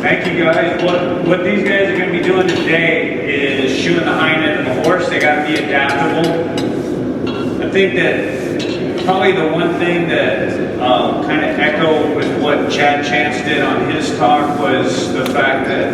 Thank you guys. What these guys are going to be doing today is shoeing the hind end of the horse. They got to be adaptable. I think that probably the one thing that kind of echoed with what Chad Chance did on his talk was the fact that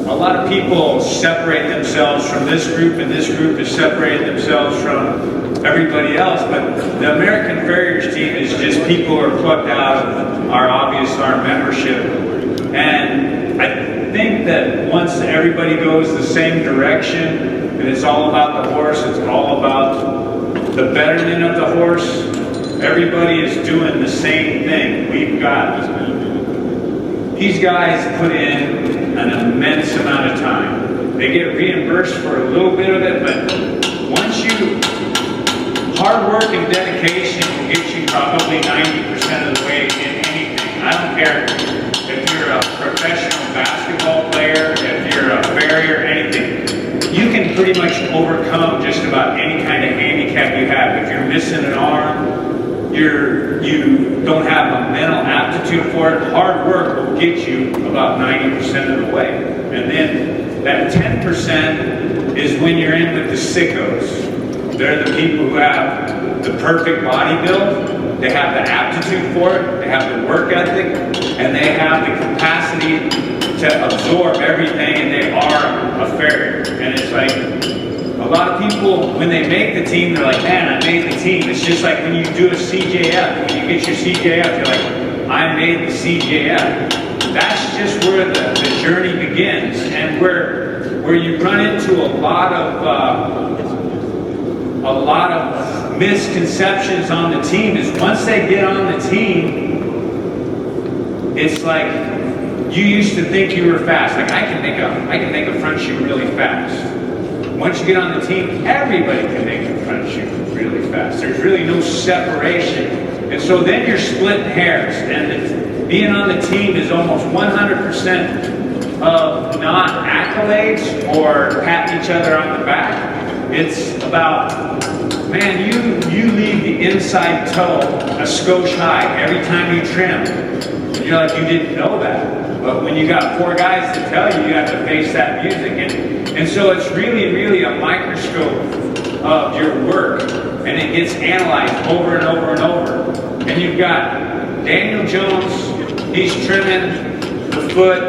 a lot of people separate themselves from this group, and this group has separated themselves from everybody else. But the American Farriers team is just people who are plucked out of our membership. And I think that once everybody goes the same direction, and it's all about the horse, it's all about the betterment of the horse, everybody is doing the same thing. We've got, these guys put in an immense amount of time. They get reimbursed for a little bit of it, but once you, hard work and dedication will get you probably 90% of the way in anything. I don't care if you're a professional basketball player, if you're a farrier, anything. You can pretty much overcome just about any kind of handicap you have. If you're missing an arm, you don't have a mental aptitude for it, hard work will get you about 90% of the way. And then that 10% is when you're in with the sickos. They're the people who have the perfect body build, they have the aptitude for it, they have the work ethic, and they have the capacity to absorb everything, and they are a farrier. And it's like, a lot of people, when they make the team, they're like, man, I made the team. It's just like when you do a CJF. When you get your CJF, you're like, I made the CJF. That's just where the journey begins. And where you run into a lot of misconceptions on the team is once they get on the team, it's like you used to think you were fast. Like I can make a front shoe really fast. Once you get on the team, everybody can make a front shoe really fast. There's really no separation. And so then you're splitting hairs. And being on the team is almost 100% of not accolades or patting each other on the back. It's about, man, you leave the inside toe a skosh high every time you trim. And you're like, you didn't know that. But when you got 4 guys to tell you, you have to face that music. And so it's really, really a microscope of your work. And it gets analyzed over and over and over. And you've got Daniel Jones, he's trimming the foot.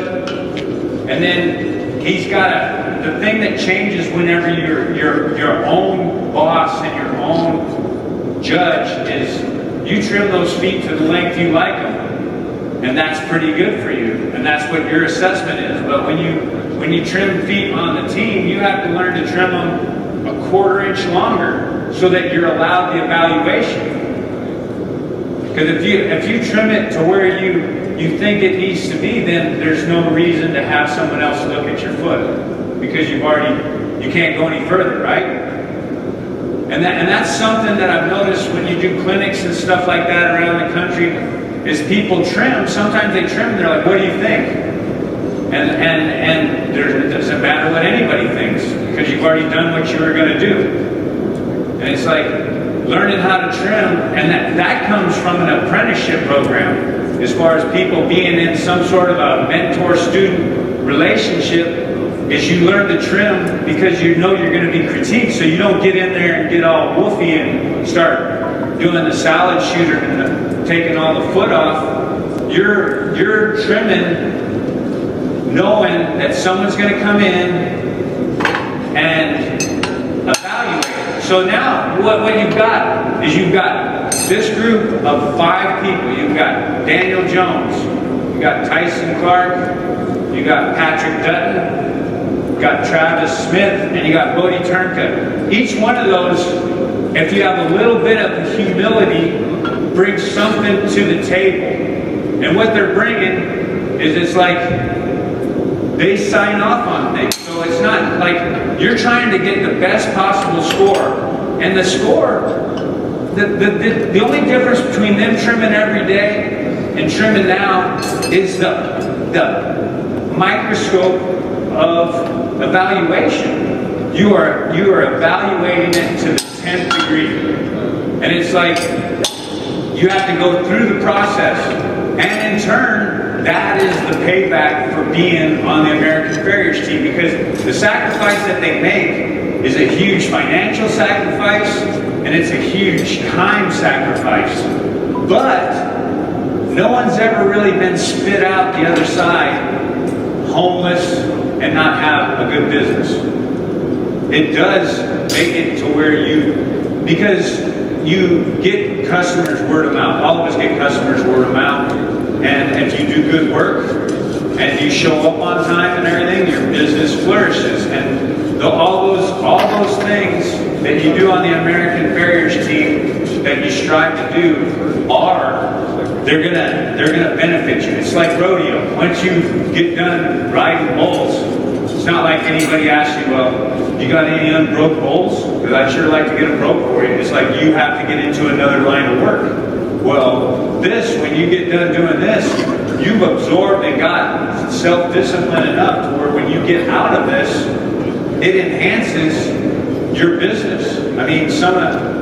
And then he's got the thing that changes whenever you're your own boss and your own judge is you trim those feet to the length you like them. And that's pretty good for you. And that's what your assessment is. But when you trim feet on the team, you have to learn to trim them a 1/4 inch longer so that you're allowed the evaluation. Because if you trim it to where you think it needs to be, then there's no reason to have someone else look at your foot because you can't go any further, right? And that's something that I've noticed when you do clinics and stuff like that around the country is people trim. Sometimes they trim and they're like, what do you think? And it doesn't matter what anybody thinks because you've already done what you were going to do. And it's like learning how to trim, and that comes from an apprenticeship program as far as people being in some sort of a mentor-student relationship is you learn to trim because you know you're going to be critiqued, so you don't get in there and get all woofy and start doing the salad shooter and taking all the foot off. You're trimming knowing that someone's going to come in and evaluate it. So now what you've got is you've got this group of 5 people. You've got Daniel Jones, you've got Tyson Clark, you got Patrick Dutton, you got Travis Smith, and you got Bodie Turnka. Each one of those, if you have a little bit of humility, brings something to the table. And what they're bringing is it's like they sign off on things. So it's not like you're trying to get the best possible score. And the score, the only difference between them trimming every day and trimming now is the microscope of evaluation. You are evaluating it to the 10th degree. And it's like you have to go through the process. And in turn, that is the payback for being on the American Farriers team, because the sacrifice that they make is a huge financial sacrifice and it's a huge time sacrifice. But no one's ever really been spit out the other side homeless and not have a good business. It does make it to where because you get customers word of mouth. All of us get customers word of mouth. And if you do good work and you show up on time and everything, your business flourishes. And all those things that you do on the American Farriers team that you strive to do they're gonna benefit you. It's like rodeo. Once you get done riding bulls, it's not like anybody asks you, well, you got any unbroke bulls? Because I'd sure like to get them broke for you. It's like you have to get into another line of work. Well, when you get done doing this, you've absorbed and got self-discipline enough to where when you get out of this, it enhances your business. I mean,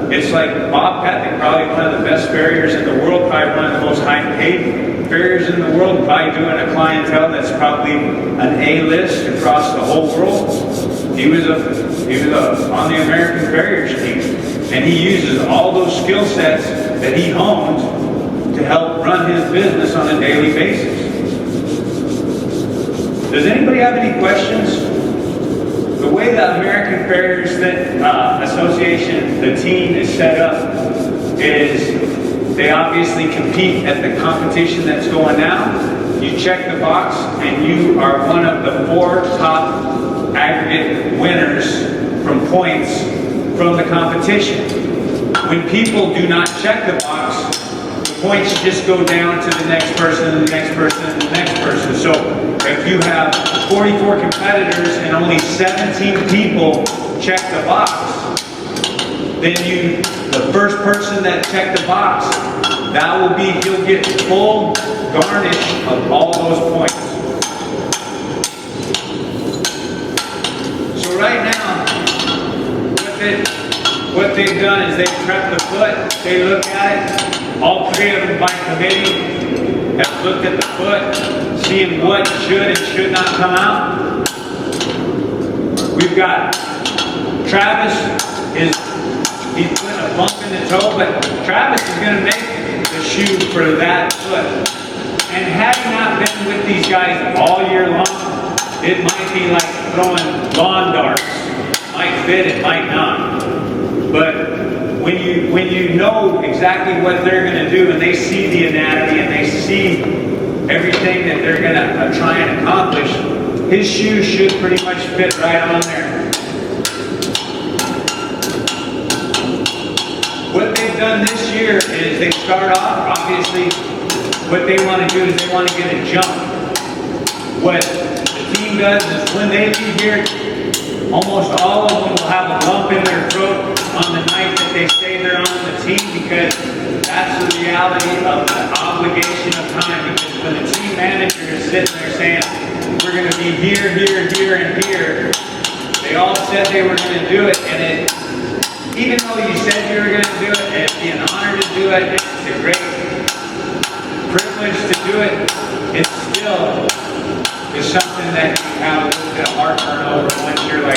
it's like Bob Pethick, probably one of the best farriers in the world, probably one of the most high-paid farriers in the world, probably doing a clientele that's probably an A-list across the whole world. He was on the American Farriers team, and he uses all those skill sets that he honed to help run his business on a daily basis. Does anybody have any questions? The way the American Farriers Association, the team is set up, is they obviously compete at the competition that's going now. You check the box and you are one of the 4 top aggregate winners from points from the competition. When people do not check the box, the points just go down to the next person and the next person and the next person. So if you have 44 competitors and only 17 people check the box, then the first person that checked the box, he'll get full garnish of all those points. So right now, what they've done is they've prepped the foot, they look at it, all 3 of them by committee have looked at the foot, seeing what should and should not come out. We've got Travis, he's putting a bump in the toe, but Travis is going to make the shoe for that foot. And had he not been with these guys all year long, it might be like throwing lawn darts. Might fit, it might not. But when you know exactly what they're going to do, and they see the anatomy and they see everything that they're going to try and accomplish, his shoe should pretty much fit right on there. What they've done this year is they start off, obviously, what they want to do is they want to get a jump. What the team does is when they leave here, almost all of them will have a lump in their throat on the night that they stay there on the team, because that's the reality of the obligation of time. Because when the team manager is sitting there saying, we're going to be here, here, here, and here, they all said they were going to do it, and even though you said you were going to do it, it'd be an honor to do it, it's a great privilege to do it, it still is something that you have a little bit of heart turnover once you're like,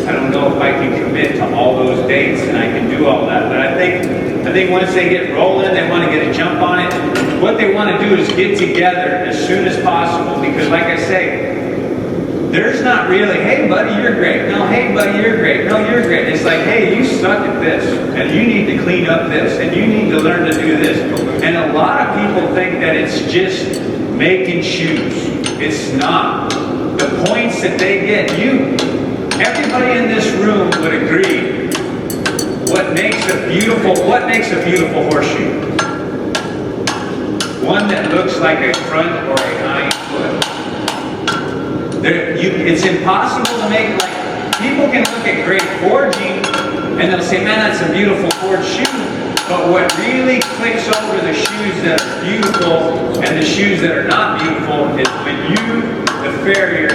I don't know if I can commit to all those dates and I can do all that. But I think once they get rolling, they want to get a jump on it. What they want to do is get together as soon as possible, because like I say, there's not really, hey buddy, you're great. No, hey buddy, you're great. No, you're great. It's like, hey, you suck at this, and you need to clean up this, and you need to learn to do this. And a lot of people think that it's just making shoes. It's not. The points that they get, everybody in this room would agree, what makes a beautiful horseshoe? One that looks like a front or a hind foot. It's impossible to make, like, people can look at great forging and they'll say, man, that's a beautiful forged shoe. But what really clicks over the shoes that are beautiful and the shoes that are not beautiful is when you, the farrier,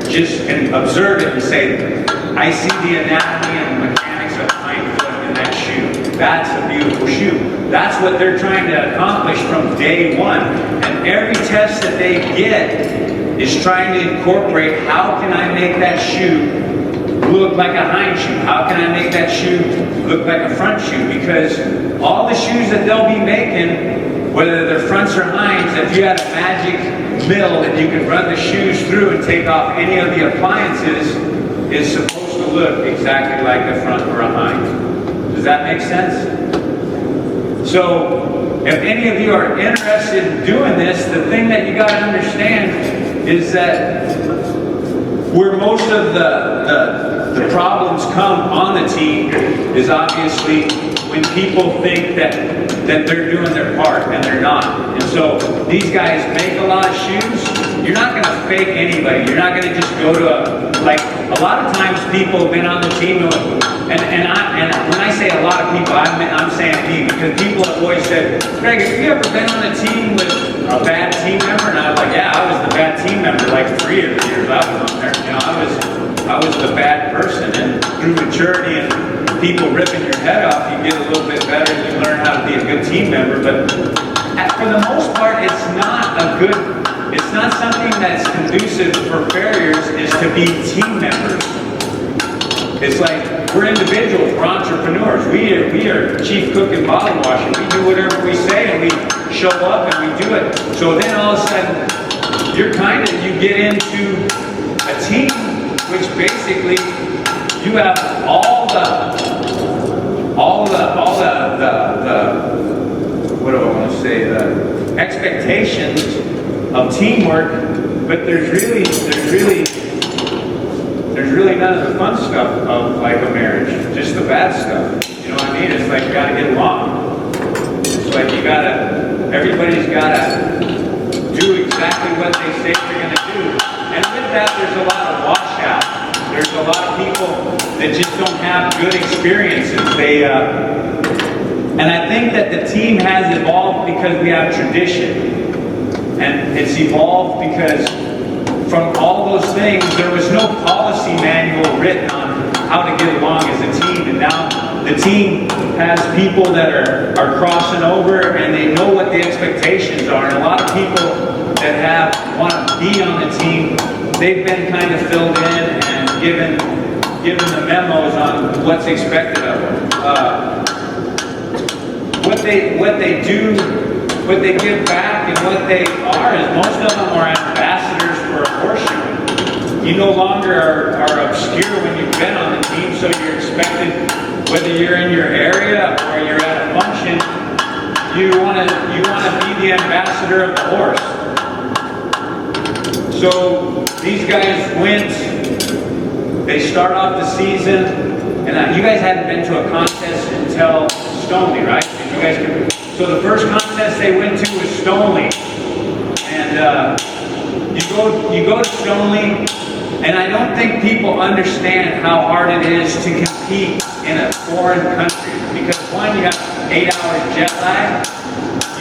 just can observe it and say, I see the anatomy and the mechanics of hind foot in that shoe. That's a beautiful shoe. That's what they're trying to accomplish from day one. And And every test that they get is trying to incorporate, how can I make that shoe look like a hind shoe? How can I make that shoe look like a front shoe? Because all the shoes that they'll be making, whether they're fronts or hinds, if you had a magic mill that you could run the shoes through and take off any of the appliances, is supposed to look exactly like a front or a hind. Does that make sense? So, if any of you are interested in doing this, the thing that you got to understand is that where most of the problems come on the team is obviously when people think that they're doing their part and they're not. And so these guys make a lot of shoes. You're not going to fake anybody. You're not going to just go to a lot of times people have been on the team, and when I say a lot of people, I'm saying me, because people have always said, Greg, have you ever been on a team with a bad team member? And I was like, yeah, I was the bad team member like 3 of the years I was on there. You know, I was the bad person, and through maturity and people ripping your head off, you get a little bit better and you learn how to be a good team member. But for the most part, it's not something that's conducive for Farriers is to be team members. It's like, we're individuals, we're entrepreneurs. We are chief cook and bottle washer. We do whatever we say and we show up and we do it. So then all of a sudden, you get into a team, which basically you have all the what do I want to say, the expectations of teamwork, but there's really none of the fun stuff of like a marriage, just the bad stuff. You know what I mean? It's like you gotta get along. It's like everybody's gotta do exactly what they say they're gonna do. And with that, there's a lot of washouts. There's a lot of people that just don't have good experiences. And I think that the team has evolved because we have tradition. And it's evolved because from all those things, there was no policy manual written on how to get along as a team. And now the team has people that are crossing over and they know what the expectations are. And a lot of people that want to be on the team, they've been kind of filled in and given the memos on what's expected of them. What they do, what they give back, and what they are is most of them are ambassadors for a horseshoe. You no longer are obscure when you've been on the team, so you're expected, whether you're in your area or you're at a function, you want to be the ambassador of the horse. So these guys went, they start off the season, and you guys hadn't been to a contest until Stoneleigh, right? You guys so the first contest they went to was Stoneleigh, and you go to Stoneleigh, and I don't think people understand how hard it is to compete in a foreign country, because one, you have 8-hour jet lag,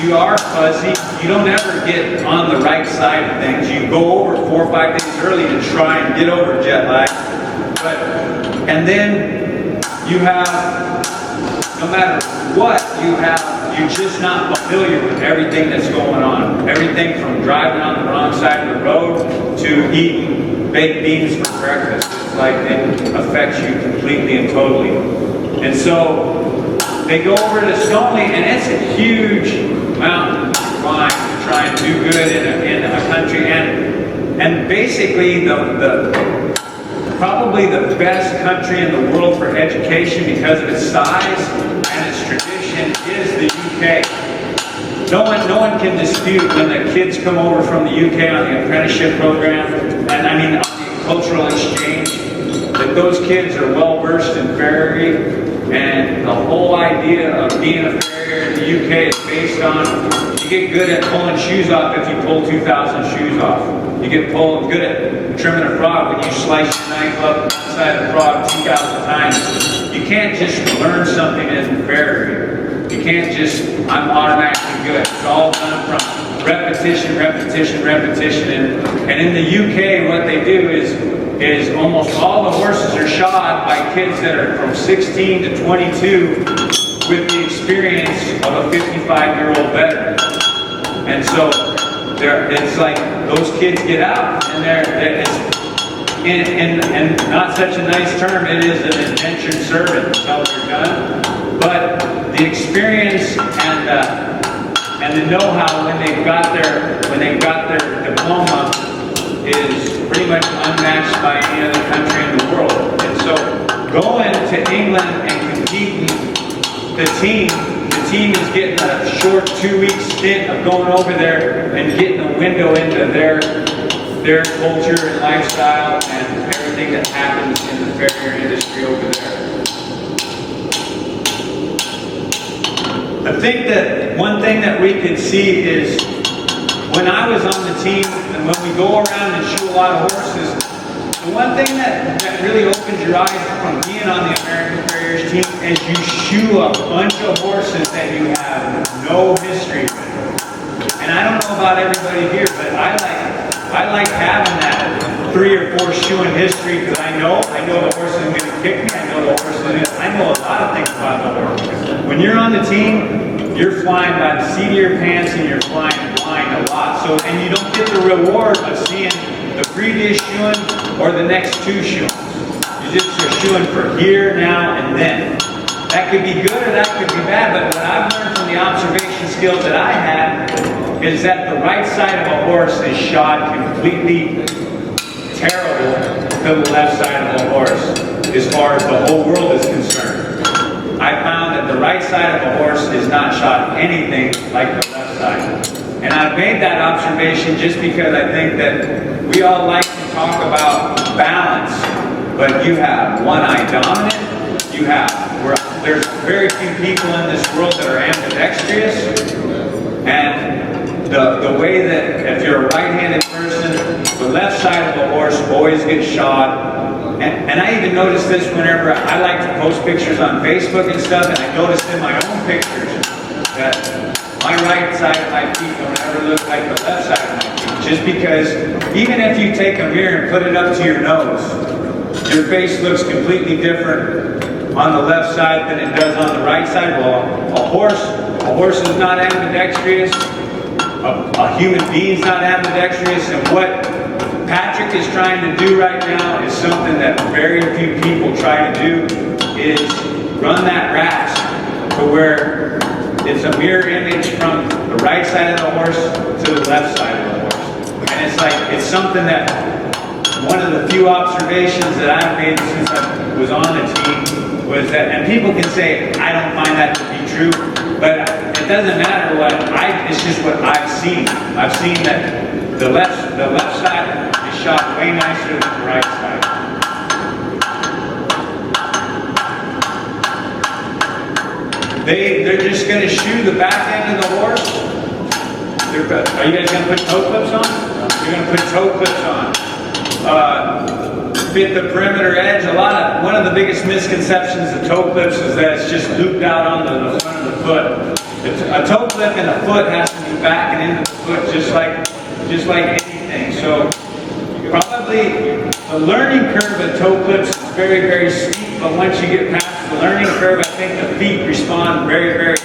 you are fuzzy, you don't ever get on the right side of things, you go over 4 or 5 days early to try and get over jet lag, and then you have, no matter what you have, you're just not familiar with everything that's going on. Everything from driving on the wrong side of the road to eating baked beans for breakfast. It's like it affects you completely and totally. And so they go over to Stoneleigh, and it's a huge mountain to climb to try and do good in a country. And basically probably the best country in the world for education because of its size and its tradition is the UK. No one can dispute when the kids come over from the UK on the apprenticeship program, and I mean on the cultural exchange, that those kids are well versed in farriery, and the whole idea of being a farrier in the UK is based on you get good at pulling shoes off if you pull 2,000 shoes off. You get good at trimming a frog when you slice your knife up inside the frog 2,000 times. You can't just learn something in farriery. You can't just, I'm automatically good. It's all done from repetition. And in the UK, what they do is almost all the horses are shod by kids that are from 16 to 22 with the experience of a 55-year-old veteran. And so it's like those kids get out and in not such a nice term, it is an indentured servant until they're done. But the experience and the know-how when they've got their diploma is pretty much unmatched by any other country in the world. And so going to England and competing, the team is getting a short 2-week stint of going over there and getting a window into their culture and lifestyle and everything that happens in the farrier industry over there. I think that one thing that we could see is when I was on the team and when we go around and shoe a lot of horses, the one thing that really opens your eyes from being on the American Farriers team is you shoe a bunch of horses that you have no history with. And I don't know about everybody here, but I like having that 3 or 4 shoeing history because I know the horse is going to kick me. I know a lot of things about the horse. When you're on the team, you're flying by the seat of your pants and you're flying blind a lot. So, and you don't get the reward of seeing the previous shoeing or the next 2 shoeings. You just are shoeing for here, now, and then. That could be good or that could be bad, but what I've learned from the observation skills that I had is that the right side of a horse is shod completely terrible to the left side of a horse as far as the whole world is concerned. I found that the right side of a horse is not shod anything like the left side. And I've made that observation just because I think that we all like to talk about balance, but you have one-eye dominant, there's very few people in this world that are ambidextrous, and the way that if you're a right-handed person, the left side of the horse always gets shod. And I even notice this whenever I like to post pictures on Facebook and stuff, and I notice in my own pictures that my right side of my feet don't ever look like the left side of my feet. Just because even if you take a mirror and put it up to your nose, your face looks completely different on the left side than it does on the right side. Well, a horse is not ambidextrous. A human being's not ambidextrous. And what Patrick is trying to do right now is something that very few people try to do, is run that rasp to where it's a mirror image from the right side of the horse to the left side of the horse. And it's something that one of the few observations that I've made since I was on the team was that, and people can say, I don't find that to be true, but it doesn't matter it's just what I've seen. I've seen that the left side is shot way nicer than the right side. They're just going to shoe the back end of the horse. Are you guys going to put toe clips on? You're going to put toe clips on. Fit the perimeter edge. One of the biggest misconceptions of toe clips is that it's just looped out on the front of the foot. A toe clip in a foot has to be back and into the foot just like anything. So probably the learning curve of toe clips is very, very steep, but once you get past the learning curve, I think the feet respond very, very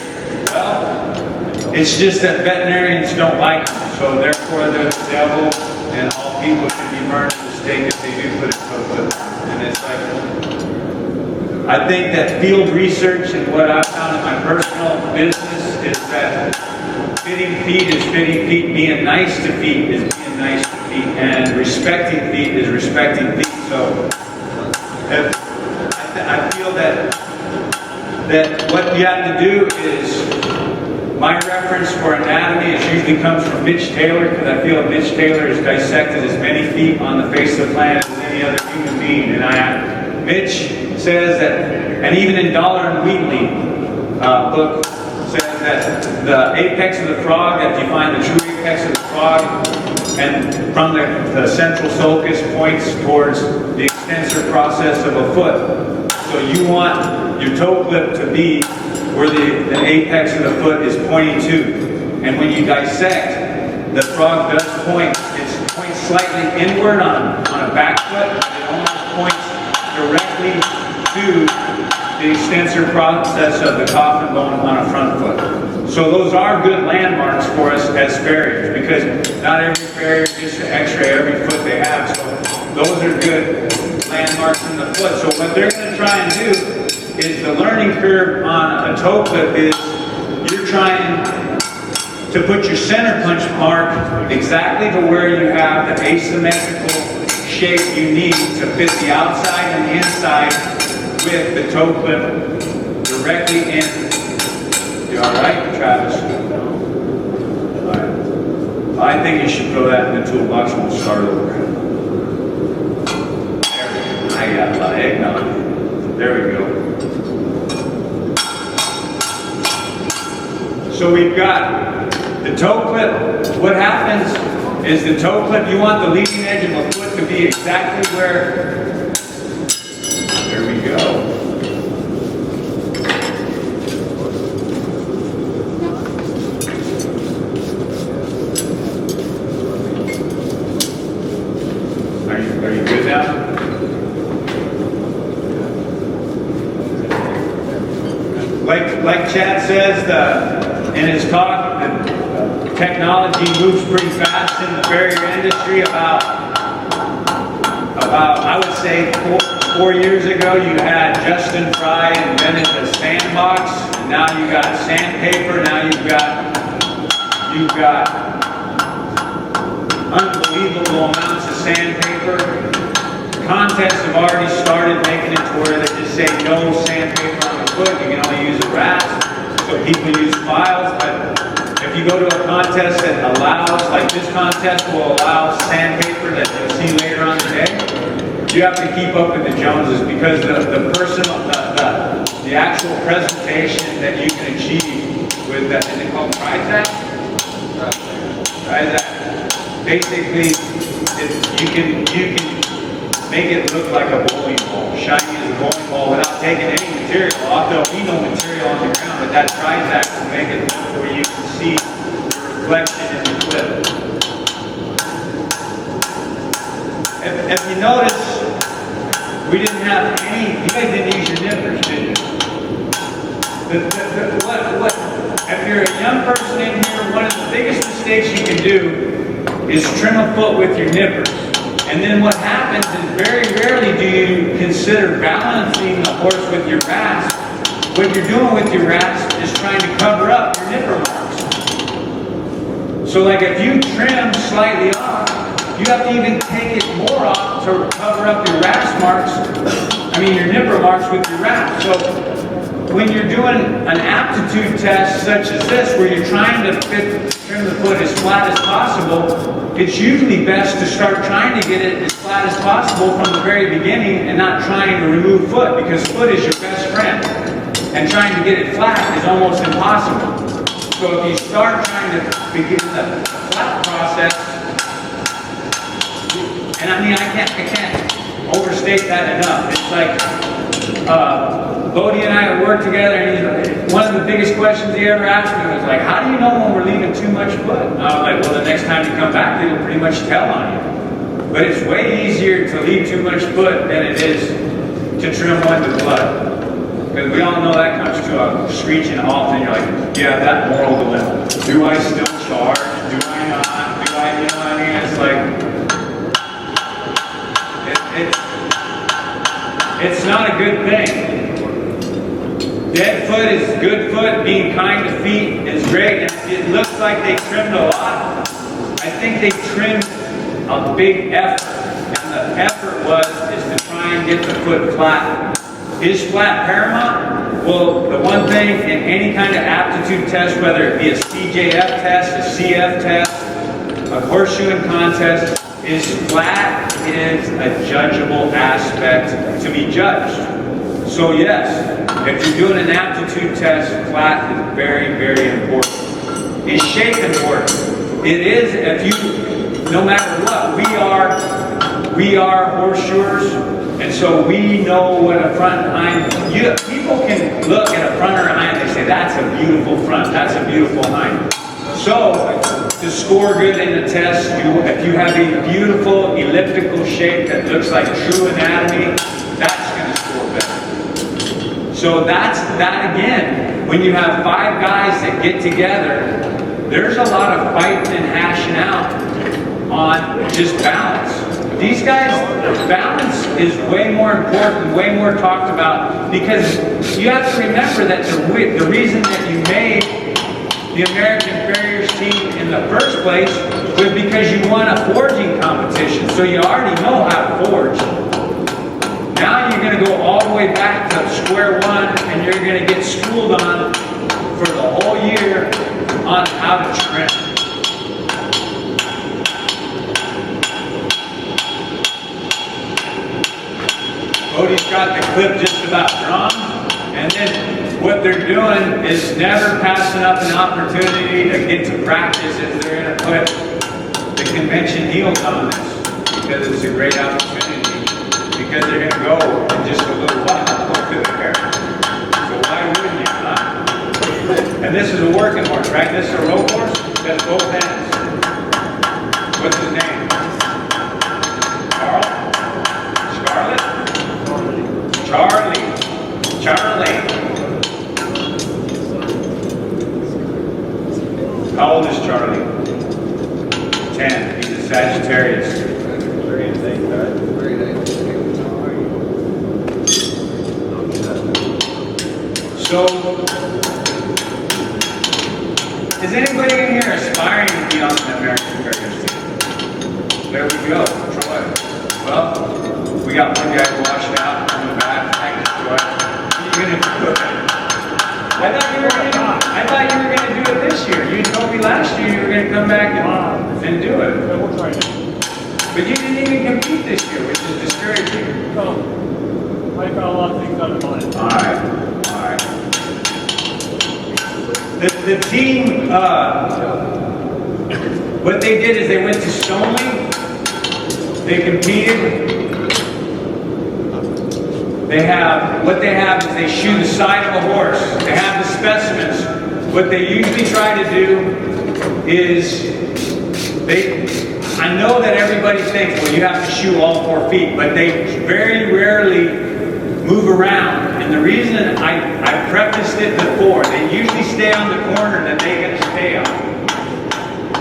well. It's just that veterinarians don't like them, so therefore they're the devil, and all people should be burned at the stake if they do put a toe clip on. And it's like, I think that field research and what I've found in my personal business is that fitting feet is fitting feet, being nice to feet is being nice to feet, and respecting feet is respecting feet. So I feel that what you have to do is, my reference for anatomy usually comes from Mitch Taylor, because I feel Mitch Taylor has dissected as many feet on the face of the planet as any other human being. And Mitch says that, and even in Dollar and Wheatley book, says that the apex of the frog, that you find the true apex of the frog, and from the central sulcus points towards the extensor process of a foot. So you want your toe clip to be where the apex of the foot is pointing to. And when you dissect, the frog does point. It points slightly inward on a back foot, but it almost points directly to the the extensor process of the coffin bone on a front foot. So those are good landmarks for us as farriers, because not every farrier gets to x-ray every foot they have. So those are good landmarks in the foot. So what they're going to try and do is the learning curve on a toe clip is you're trying to put your center punch mark exactly to where you have the asymmetrical shape you need to fit the outside and the inside with the toe clip directly in. You all right, Travis? All right. I think you should throw that in the toolbox and we'll start over. There we go. I got a lot of eggnog. There we go. So we've got the toe clip. What happens is the toe clip, you want the leading edge of a foot to be exactly where, there we go. Are you good now? Like Chad says in his talk, the technology moves pretty fast in the farrier industry. About I would say four years ago, you had Justin Fry invented the sandbox. And now you got sandpaper. Now you've got unbelievable amounts of sandpaper. Contests have already started making it to where they just say no sandpaper on the foot. You can only use a rasp. So people use files, but if you go to a contest that allows, like this contest will allow sandpaper that you'll see later on today, you have to keep up with the Joneses, because the actual presentation that you can achieve with that, is it called Trizak? Trizak. Basically, you can make it look like a bowling ball, shiny as a bowling ball without taking any material off. There'll be no material on the ground, but that Trizak will make it look where you can see the reflection in the clip. If you notice, we didn't have any, you guys didn't use your nippers, did you? If you're a young person in here, one of the biggest mistakes you can do is trim a foot with your nippers. And then what happens is very rarely do you consider balancing the horse with your rasp. What you're doing with your rasp is trying to cover up your nipper marks. So like if you trim slightly off, you have to even take it more off to cover up your rasp marks, your nipper marks with your rasp. So when you're doing an aptitude test such as this, where you're trying to trim the foot as flat as possible, it's usually best to start trying to get it as flat as possible from the very beginning and not trying to remove foot, because foot is your best friend. And trying to get it flat is almost impossible. So if you start trying to begin the flat process, and I can't overstate that enough. It's like, Bodie and I would work together, and one of the biggest questions he ever asked me was like, how do you know when we're leaving too much foot? And I was like, well, the next time you come back, it'll pretty much tell on you. But it's way easier to leave too much foot than it is to trim one with blood. Because we all know that comes to a screeching halt, and you're like, yeah, that moral dilemma. Do I still charge? Do I not? Do I, you know what I mean? It's like, it's not a good thing. Dead foot is good foot. Being kind to feet is great. And it looks like they trimmed a lot. I think they trimmed a big effort. And the effort is to try and get the foot flat. Is flat paramount? Well, the one thing in any kind of aptitude test, whether it be a CJF test, a CF test, a horseshoeing contest, is flat is a judgeable aspect to be judged. So yes, if you're doing an aptitude test, flat is very, very important. Is shape important? It is. If you, no matter what, we are horseshoers, and so we know what a front and hind. People can look at a front or a hind and say, that's a beautiful front, that's a beautiful hind. So, to score good in the test, if you have a beautiful elliptical shape that looks like true anatomy, that's going to score better. So that again, when you have 5 guys that get together, there's a lot of fighting and hashing out on just balance. These guys, balance is way more important, way more talked about, because you have to remember that the reason that you made the American Farriers team in the first place was because you won a forging competition, so you already know how to forge. Now you're going to go all the way back to square one, and you're going to get schooled on for the whole year on how to trim. Cody's got the clip just about drawn, and then what they're doing is never passing up an opportunity to get to practice if they're going to put the convention heels on this, because it's a great opportunity, because they're going to go in just a little while to the fair. So why wouldn't you, huh? And this is a working horse, right? This is a rope horse. That's both ends. What's his name? Carl? Scarlett? Charlie. How old is Charlie? 10. He's a Sagittarius. Very nice, right? Very nice. So, is anybody in here aspiring to be on the American Farriers team? There we go, Troy. Well, we got one guy washed out in the back. Thank you, Troy. What are you going to do? I thought you were going to do it this year. You told me last year you were going to come back and do it. We'll try it. But you didn't even compete this year, which is discouraging. So, I got a lot of things on mind. All right. The team, what they did is they went to Stoneleigh. They competed. What they have is they shoe the side of a horse. They have the specimens. What they usually try to do is I know that everybody thinks, well, you have to shoe all 4 feet, but they very rarely move around. And the reason I prefaced it before, they usually stay on the corner that they get to stay on.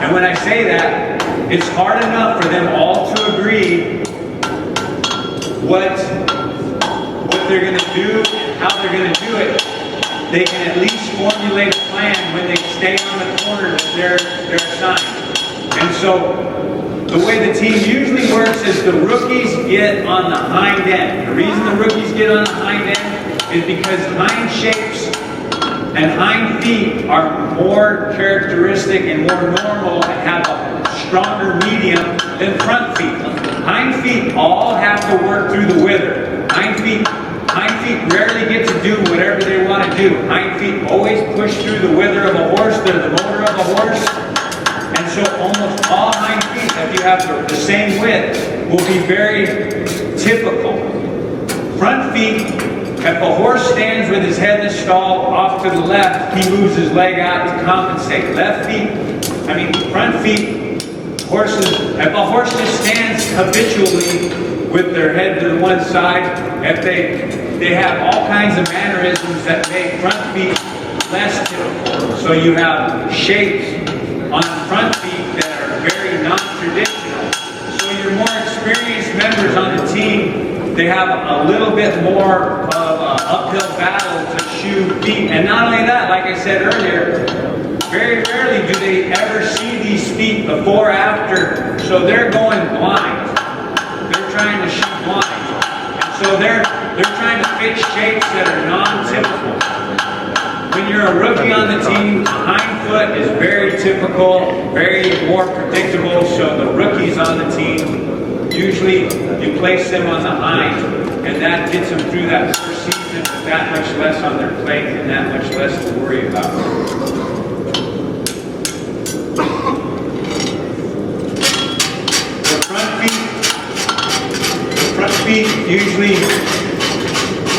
And when I say that, it's hard enough for them all to agree what they're going to do and how they're going to do it. They can at least formulate a plan when they stay on the corner that they're assigned. And so the way the team usually works is the rookies get on the hind end. The reason the rookies get on the hind end is because hind shapes and hind feet are more characteristic and more normal and have a stronger medium than front feet. Hind feet all have to work through the wither. Hind feet rarely get to do whatever they want to do. Hind feet always push through the wither of a horse. They're the motor of a horse. And so almost all hind feet, if you have the same width, will be very typical. Front feet, if a horse stands with his head in the stall off to the left, he moves his leg out to compensate. Front feet, horses, if a horse just stands habitually with their head to the one side, if they have all kinds of mannerisms that make front feet less typical. So you have shapes on the front feet that are very non-traditional. So your more experienced members on the team, they have a little bit more of an uphill battle to shoe feet. And not only that, like I said earlier, very rarely do they ever see these feet before or after. So they're going blind. They're trying to shoot blind. And so they're trying to fit shapes that are non-typical. When you're a rookie on the team, hind foot is very typical, very more predictable. So the rookies on the team, usually you place them on the hind, and that gets them through that first season with that much less on their plate and that much less to worry about. The front feet usually,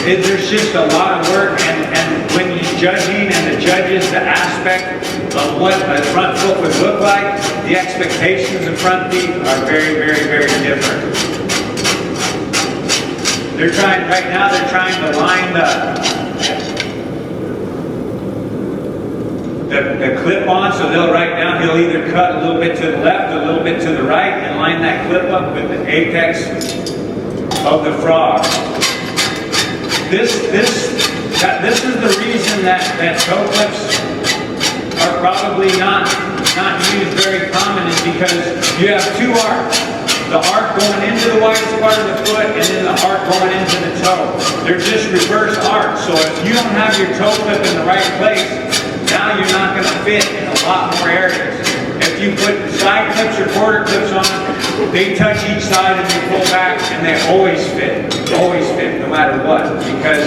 there's just a lot of work, and when you're judging and the judges, the aspect of what a front foot would look like, the expectations of front feet are very, very, very different. Right now they're trying to line the clip on, so they'll write down, he'll either cut a little bit to the left, a little bit to the right, and line that clip up with the apex of the frog. This is the reason that toe clips are probably not used very common, is because you have two arcs. The arc going into the widest part of the foot, and then the arc going into the toe. They're just reverse arcs. So if you don't have your toe clip in the right place, now you're not going to fit in a lot more areas. If you put side clips or quarter clips on, they touch each side and they pull back, and they always fit, no matter what, because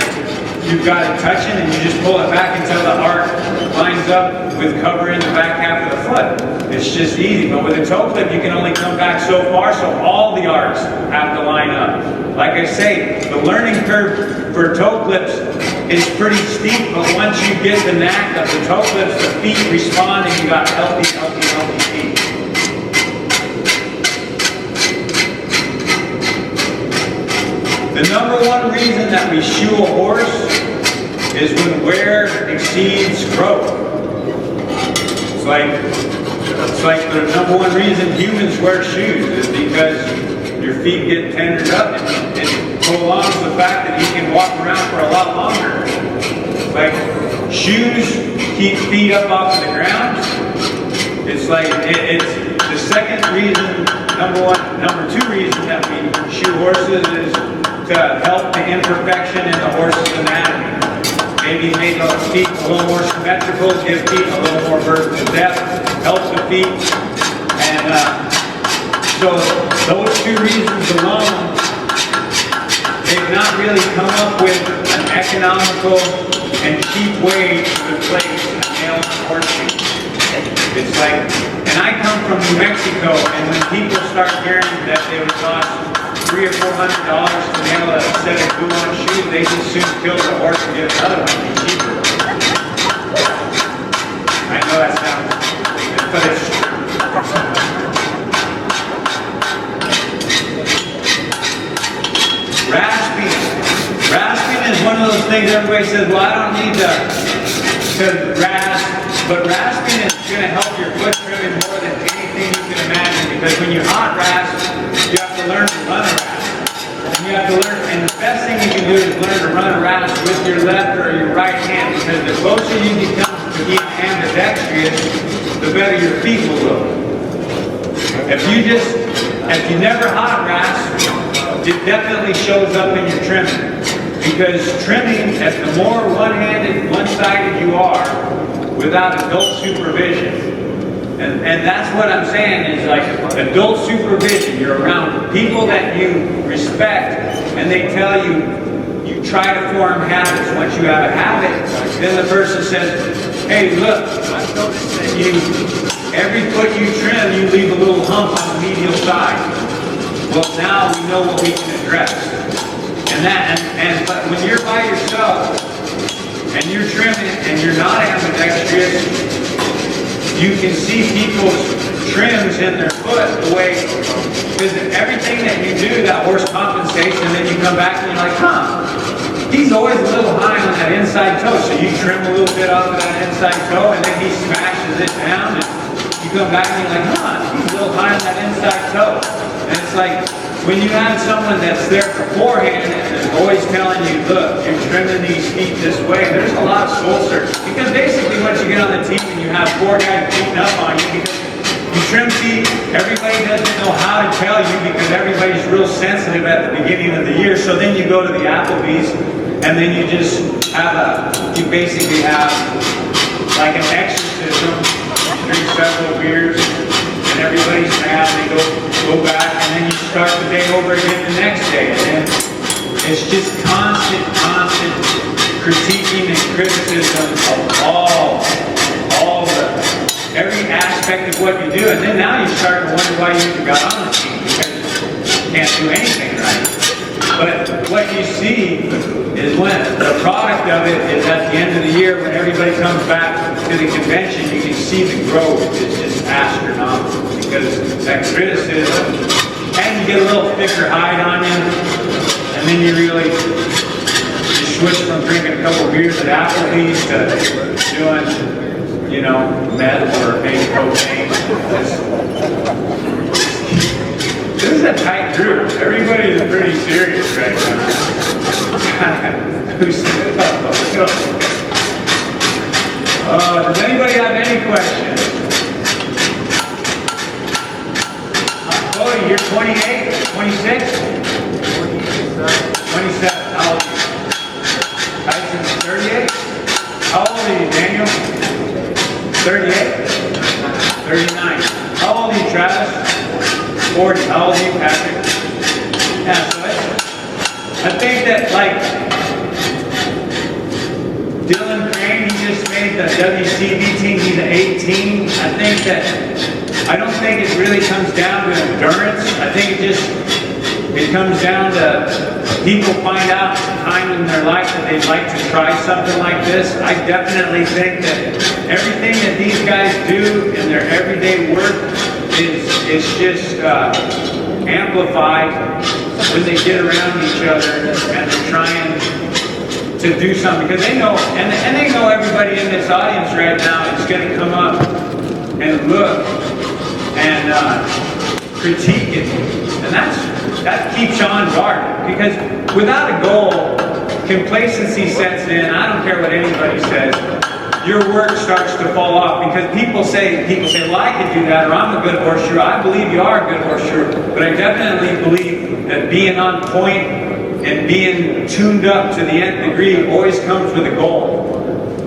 you've got it touching and you just pull it back until the arc lines up with covering the back half of the foot. It's just easy. But with a toe clip, you can only come back so far, so all the arcs have to line up. Like I say, the learning curve for toe clips is pretty steep, but once you get the knack of the toe clips, the feet respond and you got healthy feet. The number one reason that we shoe a horse is when wear exceeds growth. It's like the number one reason humans wear shoes is because your feet get tendered up, and it prolongs the fact that you can walk around for a lot longer. Like shoes keep feet up off of the ground. It's like it's the second reason, number two reason that we shoe horses is to help the imperfection in the horse's anatomy. Maybe make the feet a little more symmetrical, give feet a little more vertical depth, help the feet. And so those two reasons alone, they've not really come up with an economical and cheap way to replace a nail and horse shoe. It's like, and I come from New Mexico, and when people start hearing that they would cost $300 or $400 to nail a set of glue-on shoes, they just soon kill the horse and get another one and cheaper. I know that sounds, but it's true. Rasping is one of those things everybody says, well, I don't need to rasp, but rasping is going to help your foot trimming more than anything you can imagine, because when you hot rasp, you have to learn to run a rasp. And you have to learn, and the best thing you can do is learn to run a rasp with your left or your right hand, because the closer you become to being ambidextrous, the better your feet will look. If you never hot rasp, it definitely shows up in your trimming. Because trimming, the more one-handed, one-sided you are, without adult supervision, and that's what I'm saying is like adult supervision. You're around people that you respect, and they tell you, you try to form habits. Once you have a habit, then the person says, hey, look, I've noticed that every foot you trim, you leave a little hump on the medial side. Well, now we know what we can address. But when you're by yourself and you're trimming and you're not ambidextrous, you can see people's trims in their foot the way, because everything that you do, that horse compensates, and then you come back and you're like, he's always a little high on that inside toe. So you trim a little bit off of that inside toe, and then he smashes it down, and you come back and you're like, he's a little high on that inside toe. And it's like, when you have someone that's there beforehand and is always telling you, look, you're trimming these feet this way, there's a lot of soul searching. Because basically once you get on the team and you have four guys beating up on you, because you trim feet, everybody doesn't know how to tell you, because everybody's real sensitive at the beginning of the year. So then you go to the Applebee's, and then you just have you basically have like an exorcism. You drink several beers, and everybody's mad, they go back, and then you start the day over again the next day. And then it's just constant critiquing and criticism of every aspect of what you do. And then now you start to wonder why you even got on the team, because you can't do anything right. But what you see is when the product of it is at the end of the year, when everybody comes back to the convention, you can see the growth is just astronomical, because that criticism, and you get a little thicker hide on you, and then you switch from drinking a couple beers at Applebee's to doing, you know, meth or maybe cocaine. This is a tight group. Everybody is pretty serious right now. Does anybody have any questions? Cody, you're 28, 26? 27. How old are you? Tyson's 38? How old are you, Daniel? 38? 39. How old are you, Travis? 40. How old are you, Patrick? Yeah, so I think that, like, Dylan Crane, he just made the WCB team, he's an 18. I don't think it really comes down to endurance. I think it comes down to people find out time in their life that they'd like to try something like this. I definitely think that everything that these guys do in their everyday work is just amplified when they get around each other and they're trying to do something, because they know, and they know everybody in this audience right now is going to come up and look and critique it, and that keeps you on guard, because without a goal, complacency sets in. I don't care what anybody says. Your work starts to fall off, because people say, well, I could do that, or I'm a good horseshoer. I believe you are a good horseshoer, but I definitely believe that being on point and being tuned up to the nth degree always comes with a goal.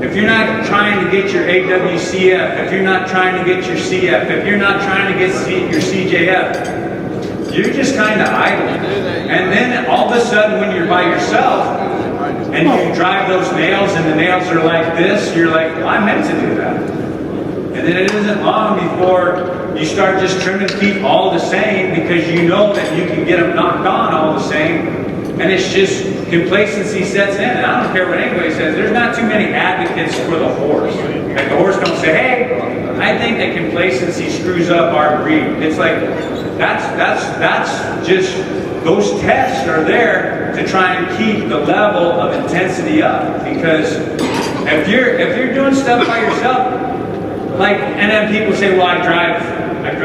If you're not trying to get your AWCF, if you're not trying to get your CF, if you're not trying to get your CJF, you're just kind of idle. And then all of a sudden when you're by yourself and you drive those nails and the nails are like this, you're like, well, I meant to do that. And then it isn't long before you start just trimming feet all the same, because you know that you can get them knocked on all the same. And it's just complacency sets in. And I don't care what anybody says. There's not too many advocates for the horse. Like the horse don't say, hey, I think that complacency screws up our breed. It's like, that's just, those tests are there to try and keep the level of intensity up. Because if you're doing stuff by yourself, like, and then people say, well, I drive an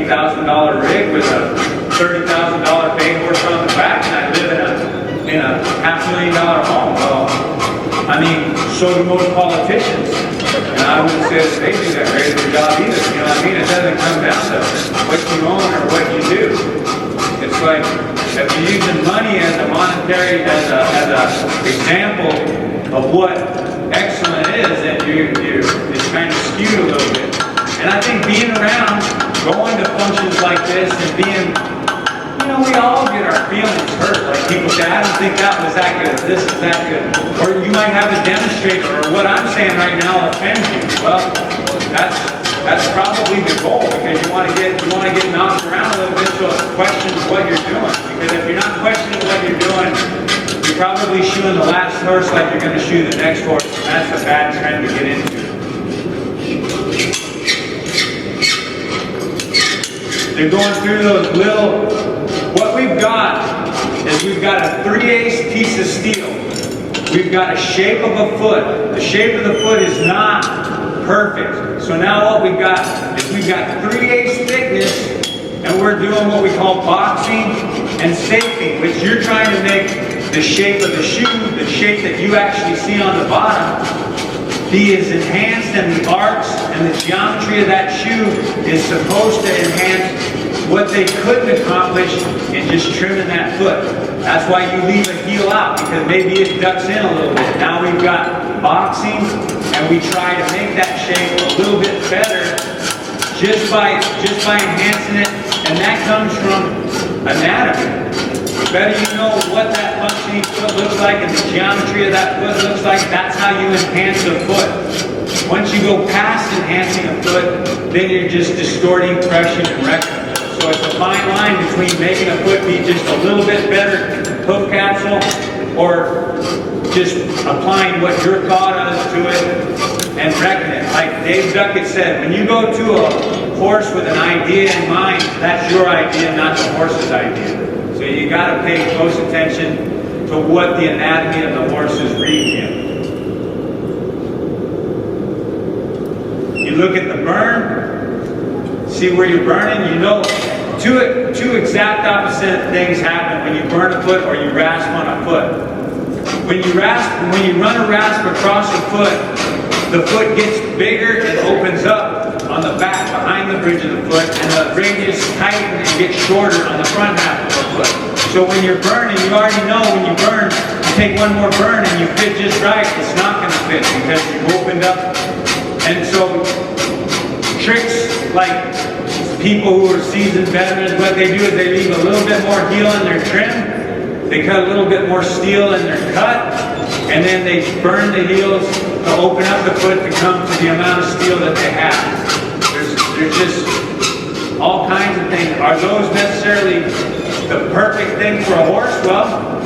$80,000 rig with a $30,000 bay horse on the back, and I live in a $500,000 home. Well, I mean, so do most politicians. And I wouldn't say that they do that great of a job either. You know what I mean? It doesn't come down to what you own or what you do. It's like, if you're using money as a monetary, as a example of what excellent is, then it's kind of skewed a little bit. And I think being around, going to functions like this and being, you know, we all get our feelings hurt. Like people say, I don't think that was that good, this is that good. Or you might have a demonstrator, or what I'm saying right now offends you. Well, that's probably the goal, because you want to get knocked around a little bit so it questions what you're doing. Because if you're not questioning what you're doing, you're probably shoeing the last horse like you're going to shoe the next horse, and that's a bad trend to get into. They're going through those little, what we've got is we've got a 3/8 piece of steel. We've got a shape of a foot. The shape of the foot is not perfect. So now what we've got is we've got 3/8 thickness, and we're doing what we call boxing and safing, which you're trying to make the shape of the shoe, the shape that you actually see on the bottom, be as enhanced, and the arcs and the geometry of that shoe is supposed to enhance what they couldn't accomplish in just trimming that foot. That's why you leave a heel out, because maybe it ducks in a little bit. Now we've got boxing, and we try to make that shape a little bit better just by enhancing it, and that comes from anatomy. The better you know what that functioning foot looks like and the geometry of that foot looks like, that's how you enhance a foot. Once you go past enhancing a foot, then you're just distorting, crushing, and wrecking a foot. So it's a fine line between making a foot be just a little bit better hoof capsule, or just applying what your thought is to it and wrecking it. Like Dave Duckett said, when you go to a horse with an idea in mind, that's your idea, not the horse's idea. So you got to pay close attention to what the anatomy of the horse is reading you. look at the burn, see where you're burning, you know two exact opposite things happen when you burn a foot or you rasp on a foot. When you run a rasp across the foot gets bigger and opens up on the back behind the bridge of the foot, and the radius tightens and gets shorter on the front half of the foot. So when you're burning, you already know when you burn, you take one more burn and you fit just right, it's not going to fit because you've opened up. And so tricks like people who are seasoned veterans, what they do is they leave a little bit more heel in their trim. They cut a little bit more steel in their cut, and then they burn the heels to open up the foot to come to the amount of steel that they have. There's just all kinds of things. Are those necessarily the perfect thing for a horse? Well,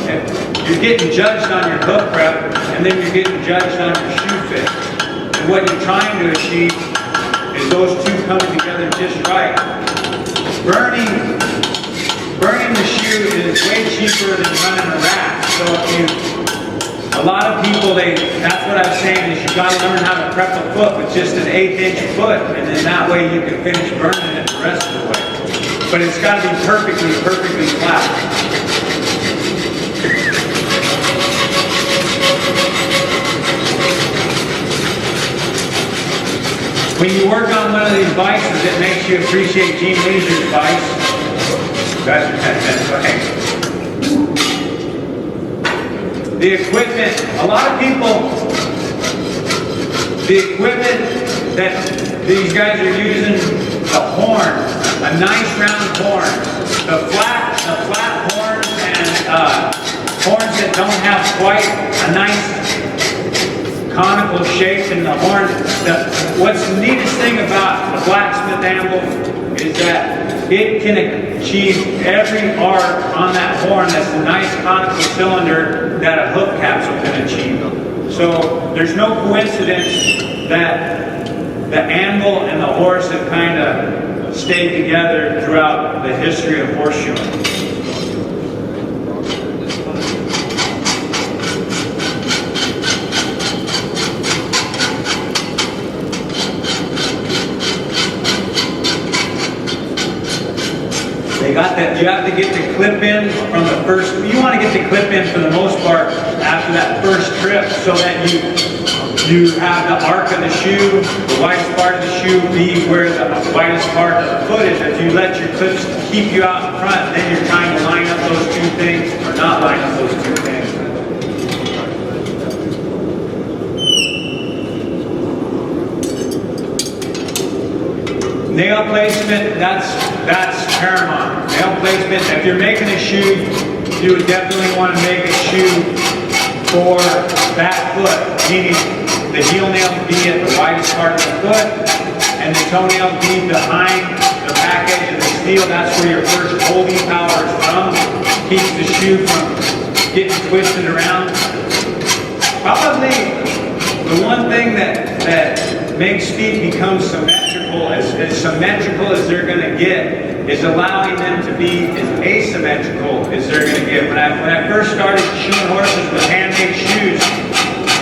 you're getting judged on your hoof prep, and then you're getting judged on your shoe fit. And what you're trying to achieve is those two coming together just right. Burning the shoe is way cheaper than running a rack. So a lot of people, that's what I was saying, is you got to learn how to prep a foot with just an 1/8 inch foot, and then that way you can finish burning it the rest of the way. But it's got to be perfectly flat. When you work on one of these vices, it makes you appreciate Gene Leisure's vice. That's right. The equipment, a lot of people, the equipment that these guys are using, the horn, a nice round horn, the flat horns and horns that don't have quite a nice conical shape in the horn. What's the neatest thing about the blacksmith anvil is that it can achieve every arc on that horn that's a nice conical cylinder that a hoof capsule can achieve. So there's no coincidence that the anvil and the horse have kind of stayed together throughout the history of horseshoeing. You have to get the clip in from the first, you want to get the clip in for the most part after that first trip so that you have the arc of the shoe, the widest part of the shoe be where the widest part of the foot is. If you let your clips keep you out in front, then you're trying to line up those two things or not line up those two things. Nail placement, that's paramount. Nail placement, if you're making a shoe, you would definitely want to make a shoe for that foot, meaning the heel nail be at the widest part of the foot, and the toenail be behind the back edge of the steel. That's where your first holding power is from. Keeps the shoe from getting twisted around. Probably the one thing that makes feet become symmetrical, as symmetrical as they're going to get, is allowing them to be as asymmetrical as they're going to get. When I first started shoeing horses with handmade shoes,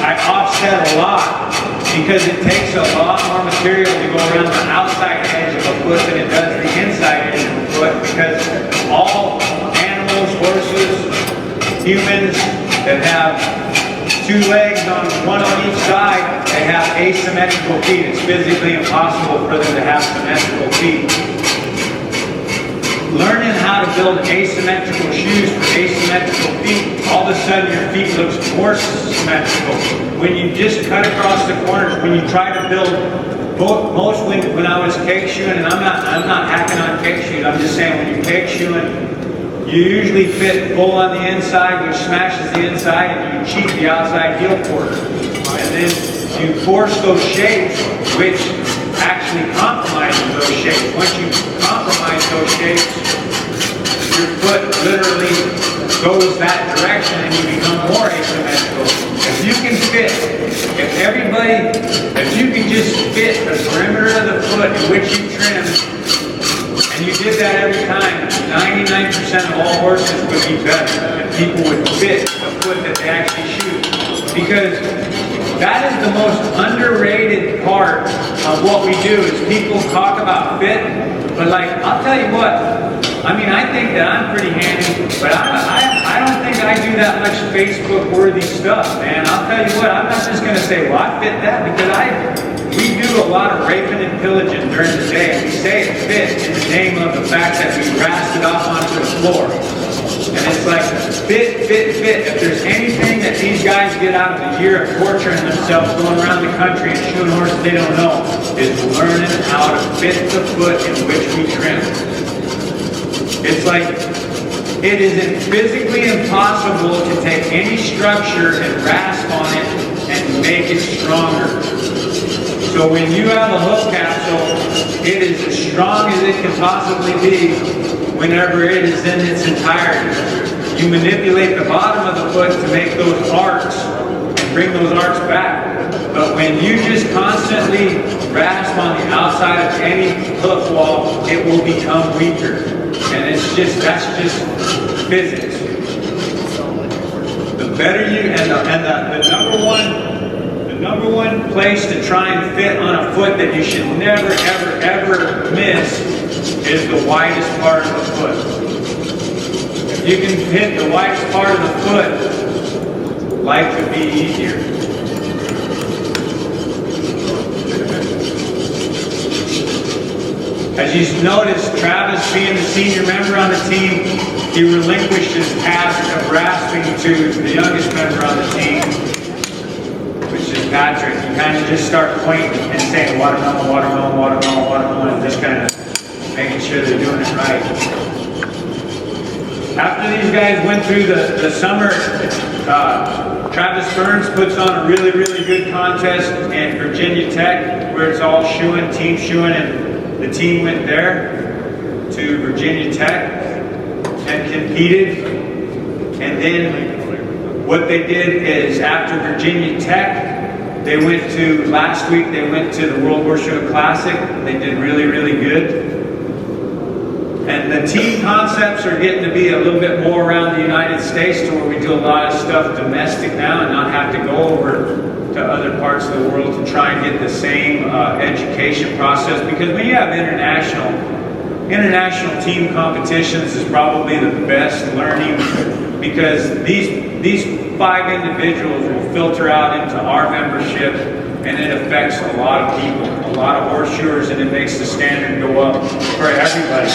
I offset a lot because it takes a lot more material to go around the outside edge of a foot than it does the inside edge of a foot, because all animals, horses, humans that have two legs one on each side, they have asymmetrical feet. It's physically impossible for them to have symmetrical feet. Learning how to build asymmetrical shoes for asymmetrical feet, all of a sudden your feet looks more symmetrical. When you just cut across the corners, when you try to build, when I was cake shoeing, and I'm not hacking on cake shoes, I'm just saying when you're cake shoeing, you usually fit full on the inside, which smashes the inside, and you cheat the outside heel quarter. And then you force those shapes, which actually compromises those shapes. Once you compromise those shapes, your foot literally goes that direction and you become more asymmetrical. If you can fit, if you can just fit the perimeter of the foot in which you trim, and you did that every time, 99% of all horses would be better, and people would fit the foot that they actually shoot. Because that is the most underrated part of what we do is people talk about fit, but like, I'll tell you what, I mean, I think that I'm pretty handy, but I don't think I do that much Facebook-worthy stuff, man. I'll tell you what, I'm not just going to say, well, I fit that, because we do a lot of raping and pillaging during the day. We say it fits in the name of the fact that we rast it off onto the floor. And it's like, fit, fit, fit. If there's anything that these guys get out of a year of torturing themselves going around the country and shoeing horses they don't know, is learning how to fit the foot in which we trim. It's like, it is physically impossible to take any structure and rasp on it and make it stronger. So when you have a hoof capsule, it is as strong as it can possibly be whenever it is in its entirety. You manipulate the bottom of the foot to make those arcs and bring those arcs back. But when you just constantly rasp on the outside of any hoof wall, it will become weaker. And that's just physics. The better you, and the number one place to try and fit on a foot that you should never, ever, ever miss is the widest part of the foot. If you can hit the widest part of the foot, life could be easier. As you notice, Travis, being the senior member on the team, he relinquished his task of rasping to the youngest member on the team, which is Patrick. You kind of just start pointing and saying watermelon, watermelon, watermelon, watermelon, and just kind of making sure they're doing it right. After these guys went through the summer, Travis Burns puts on a really, really good contest in Virginia Tech, where it's all shoeing, team shoeing, and the team went there to Virginia Tech and competed. And then what they did is, after Virginia Tech, they went to, last week they went to the World Horseshoe Classic. They did really, really good. And the team concepts are getting to be a little bit more around the United States, to where we do a lot of stuff domestic now and not have to go over to other parts of the world to try and get the same education process. Because when you have international team competitions is probably the best learning, because these 5 individuals will filter out into our membership, and it affects a lot of people, a lot of horseshoers, and it makes the standard go up for everybody.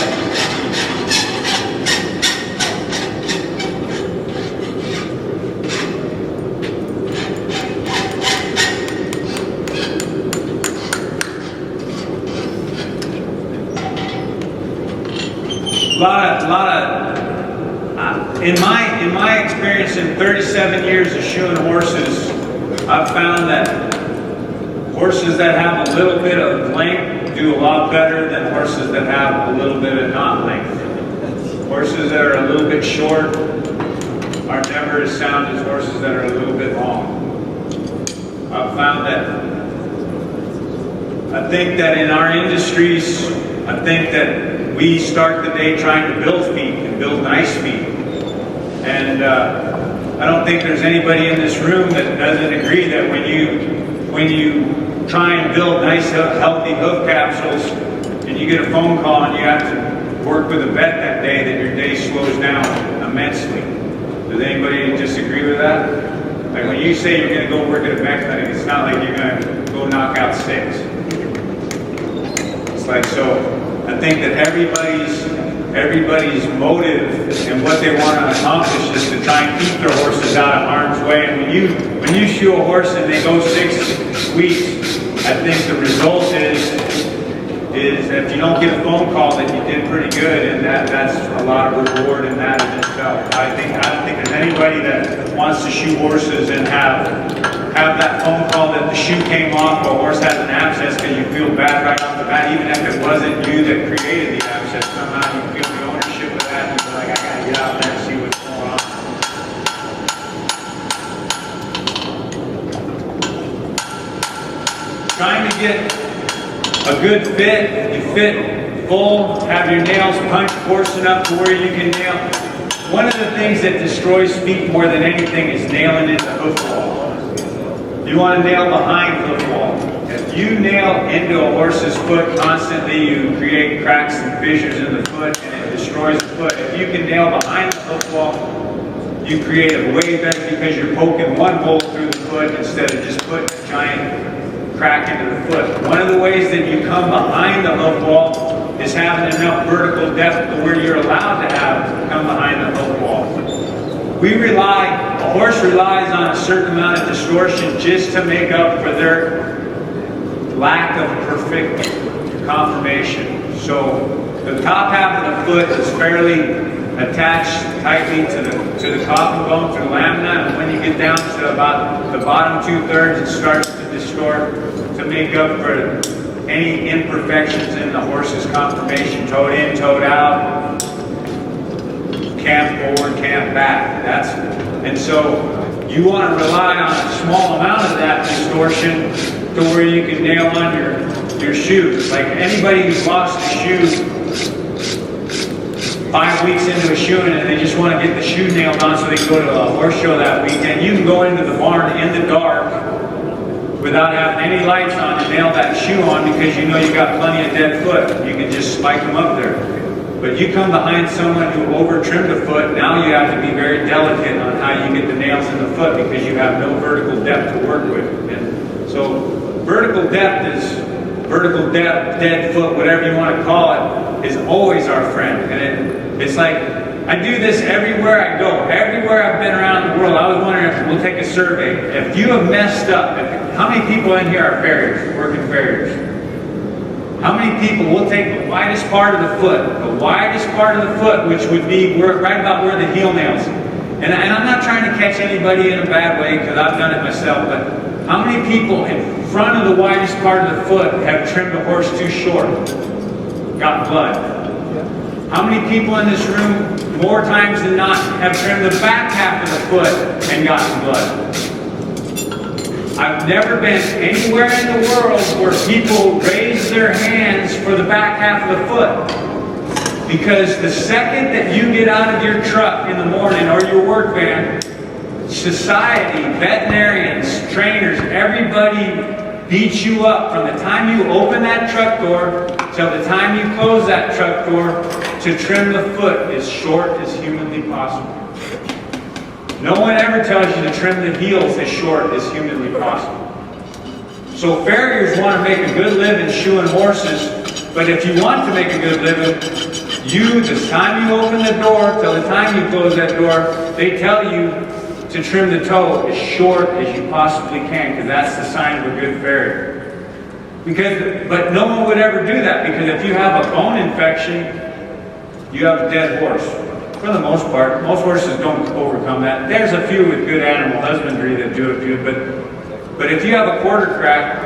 In my experience in 37 years of shoeing horses, I've found that horses that have a little bit of length do a lot better than horses that have a little bit of not length. Horses that are a little bit short are never as sound as horses that are a little bit long. I've found that, I think that in our industries, I think that we start the day trying to build feet and build nice feet. And I don't think there's anybody in this room that doesn't agree that when you try and build nice, healthy hoof capsules, and you get a phone call and you have to work with a vet that day, that your day slows down immensely. Does anybody disagree with that? Like, when you say you're going to go work at a vet clinic, it's not like you're going to go knock out sticks. It's like, so I think that everybody's motive and what they want to accomplish is to try and keep their horses out of harm's way. And when you shoe a horse and they go 6 weeks, I think the result is if you don't get a phone call that you did pretty good, and that's a lot of reward in that in itself. I don't think there's anybody that wants to shoe horses and have that phone call that the shoe came off, or a horse has an abscess, because you feel bad right off the bat, even if it wasn't you that created the abscess. Somehow you feel the ownership of that, and you're like, I gotta get out there and see what's going on. Trying to get a good fit, you fit full, have your nails punched coarse enough to where you can nail. One of the things that destroys feet more than anything is nailing into hoof wall. You want to nail behind hoof wall. If you nail into a horse's foot constantly, you create cracks and fissures in the foot and it destroys the foot. If you can nail behind the hoof wall, you create a way better because you're poking one hole through the foot instead of just putting a giant crack into the foot. One of the ways that you come behind the hoof wall is having enough vertical depth to where you're allowed to come behind the hoof wall. A horse relies on a certain amount of distortion just to make up for their lack of perfect conformation. So the top half of the foot is fairly attached tightly to the coffin bone, to the lamina, and when you get down to about the bottom 2/3, it starts to distort to make up for any imperfections in the horse's conformation, toed in, toed out, cam forward, cam back. And so you want to rely on a small amount of that distortion to where you can nail on your shoes. Like anybody who's lost a shoe 5 weeks into a shoeing and they just want to get the shoe nailed on so they can go to a horse show that weekend, you can go into the barn in the dark without having any lights on and nail that shoe on because you know you got plenty of dead foot. You can just spike them up there. But you come behind someone who over-trimmed a foot, now you have to be very delicate on how you get the nails in the foot because you have no vertical depth to work with. And so vertical depth, dead foot, whatever you want to call it, is always our friend. And it's like, I do this everywhere I go. Everywhere I've been around the world, I was wondering if we'll take a survey. If you have messed up, how many people in here are farriers, working farriers? How many people will take the widest part of the foot, which would be right about where the heel nails. And I'm not trying to catch anybody in a bad way because I've done it myself, but how many people in front of the widest part of the foot have trimmed a horse too short? Got blood. How many people in this room, more times than not, have trimmed the back half of the foot and gotten blood? I've never been anywhere in the world where people raise their hands for the back half of the foot. Because the second that you get out of your truck in the morning or your work van, society, veterinarians, trainers, everybody beats you up from the time you open that truck door till the time you close that truck door to trim the foot as short as humanly possible. No one ever tells you to trim the heels as short as humanly possible. So farriers want to make a good living shoeing horses, but if you want to make a good living, the time you open the door till the time you close that door, they tell you to trim the toe as short as you possibly can, because that's the sign of a good farrier. But no one would ever do that, because if you have a bone infection, you have a dead horse. For the most part, most horses don't overcome that. There's a few with good animal husbandry that do it good, but if you have a quarter crack,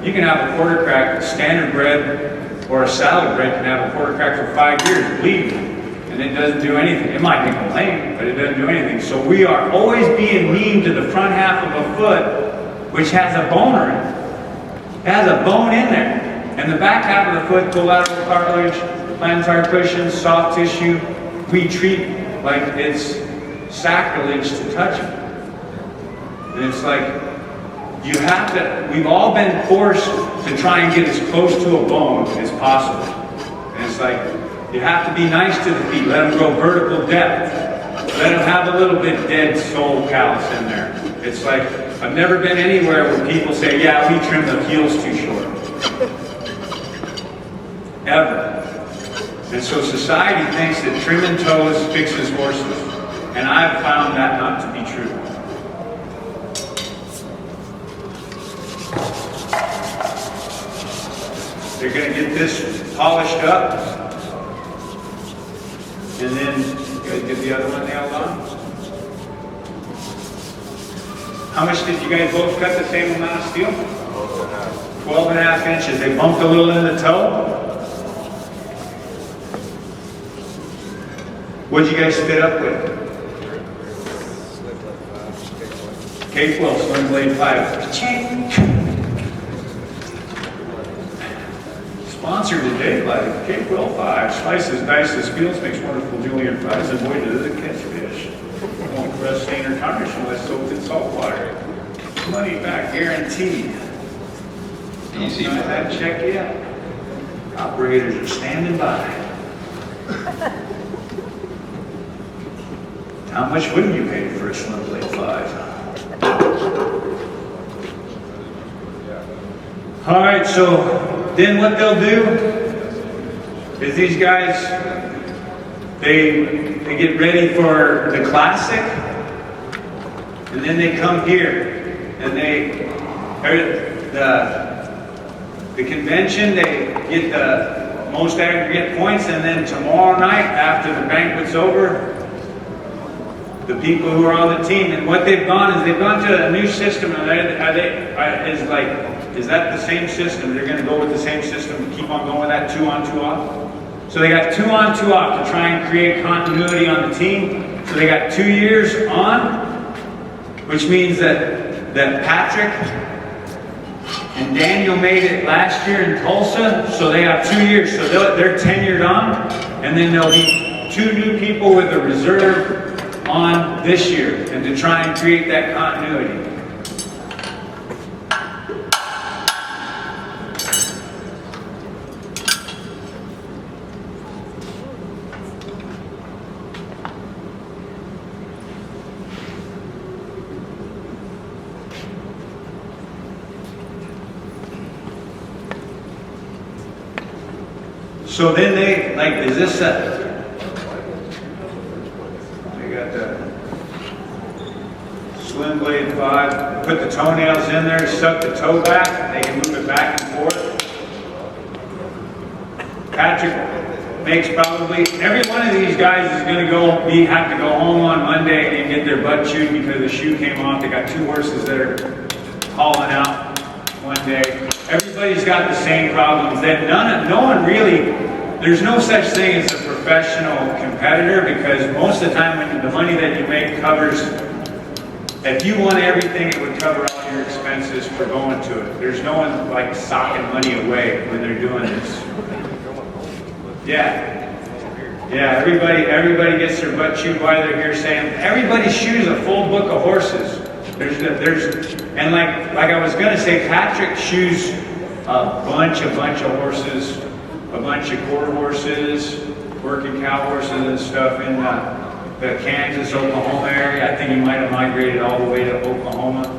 you can have a quarter crack, standard bred or a salad bred can have a quarter crack for 5 years, bleeding, and it doesn't do anything. It might be lame, but it doesn't do anything. So we are always being mean to the front half of a foot, which has a boner in it. It has a bone in there. And the back half of the foot, collateral cartilage, plantar cushions, soft tissue, we treat like it's sacrilege to touch it. And it's like, we've all been forced to try and get as close to a bone as possible. And it's like, you have to be nice to the feet, let them grow vertical depth. Let them have a little bit dead sole callus in there. It's like, I've never been anywhere where people say, yeah, we trim the heels too short. Ever. And so society thinks that trimming toes fixes horses. And I've found that not to be true. They're going to get this polished up. And then you guys get the other one nailed on. How much did you guys both cut the same amount of steel? 12.5 inches. They bumped a little in the toe. What did you guys fit up with? K-12, Slim Blade 5. Sponsored today by K-12 5. Slices, dices, peels, makes wonderful julienne fries, and boy, does it catch fish. Won't rest, stain, or tarnish unless soaked in salt water. Money back guaranteed. Easy. Don't sign that check yet. Operators are standing by. How much wouldn't you pay for a Slim Blade 5? All right, so then what they'll do is these guys, they get ready for the classic, and then they come here, and the convention, they get the most aggregate points, and then tomorrow night, after the banquet's over, the people who are on the team, and what they've gone is they've gone to a new system, and is that the same system? They're going to go with the same system, keep on going with that 2 on 2 off? So they got 2 on 2 off to try and create continuity on the team. So they got 2 years on, which means that Patrick and Daniel made it last year in Tulsa, so they have 2 years. So they're tenured on, and then there'll be 2 new people with a reserve on this year, and to try and create that continuity. So then they, is this they got the Slim Blade 5, put the toenails in there, suck the toe back, they can move it back and forth. Patrick makes probably, every one of these guys is going to have to go home on Monday and get their butt chewed because the shoe came off. They got 2 horses that are hauling out one day. Everybody's got the same problems. That no one really, there's no such thing as a professional competitor, because most of the time when the money that you make covers, if you won everything, it would cover all your expenses for going to it. There's no one like socking money away when they're doing this. Yeah. Yeah, everybody gets their butt chewed while they're here saying, everybody shoes a full book of horses. And like I was gonna say, Patrick shoes a bunch of horses, a bunch of quarter horses, working cow horses and stuff in the Kansas, Oklahoma area. I think he might have migrated all the way to Oklahoma.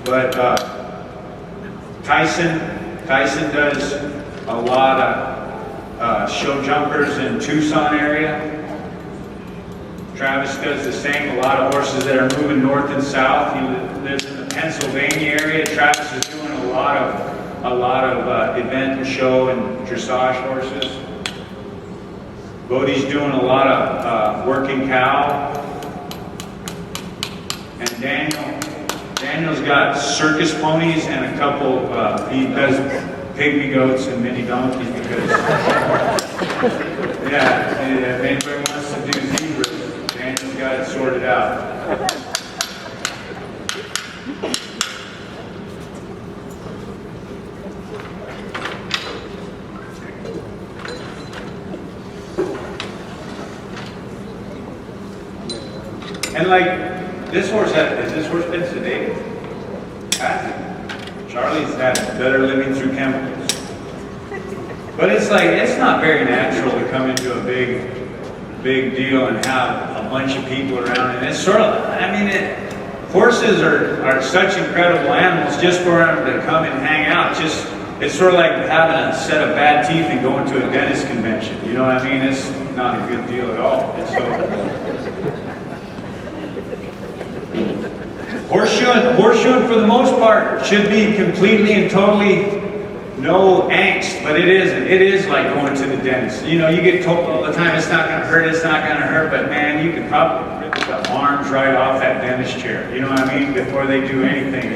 But Tyson does a lot of show jumpers in Tucson area. Travis does the same, a lot of horses that are moving north and south. He lives in the Pennsylvania area. Travis is doing a lot of event and show and dressage horses. Bodie's doing a lot of working cow. And Daniel's got circus ponies and a couple, he does pygmy goats and mini donkeys because, yeah, if anybody wants to do zebras, Daniel's got it sorted out. And this horse has this horse been sedated? Hasn't. Charlie's had better living through chemicals. But it's not very natural to come into a big deal and have a bunch of people around. And it's sort of, horses are such incredible animals just for them to come and hang out. It's sort of like having a set of bad teeth and going to a dentist convention. You know what I mean? It's not a good deal at all. It's so, Horseshoeing for the most part should be completely and totally no angst, but it isn't. It is like going to the dentist. You know, you get told all the time, it's not going to hurt, but man, you could probably rip the arms right off that dentist chair. You know what I mean? Before they do anything.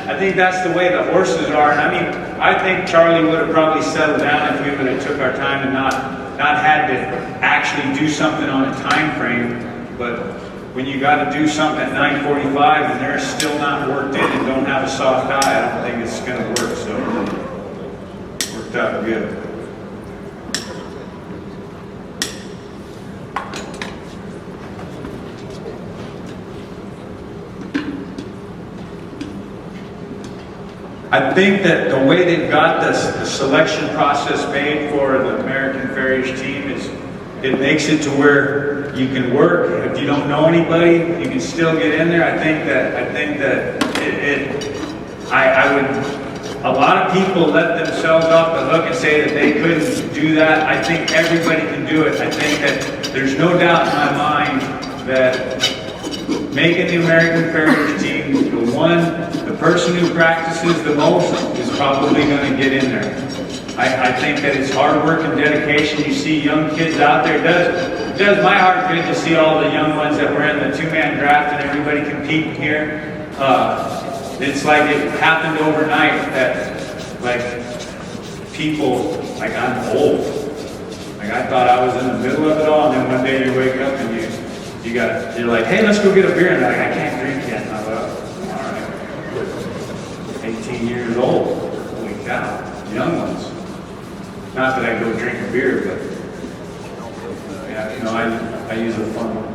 I think that's the way the horses are. And I think Charlie would have probably settled down if we would have took our time and not had to actually do something on a time frame. But when you got to do something at 9:45 and they're still not worked in and don't have a soft eye, I don't think it's going to work. So it worked out good. I think that the way they've got the selection process made for the American Farriers team is, it makes it to where you can work. If you don't know anybody, you can still get in there. I think that I would, a lot of people let themselves off the hook and say that they couldn't do that. I think everybody can do it. I think that there's no doubt in my mind that making the American Farriers team, the person who practices the most is probably going to get in there. I think that it's hard work and dedication. You see young kids out there. It does my heart good to see all the young ones that were in the two-man draft and everybody competing here. It's like it happened overnight that, like, people, like, I'm old. Like, I thought I was in the middle of it all, and then one day you wake up and you're like, hey, let's go get a beer. And they're like, I can't drink yet. And I'm like, all right. 18 years old. Holy cow. Young ones. Not that I go drink a beer, but yeah, you know, I use a fun one.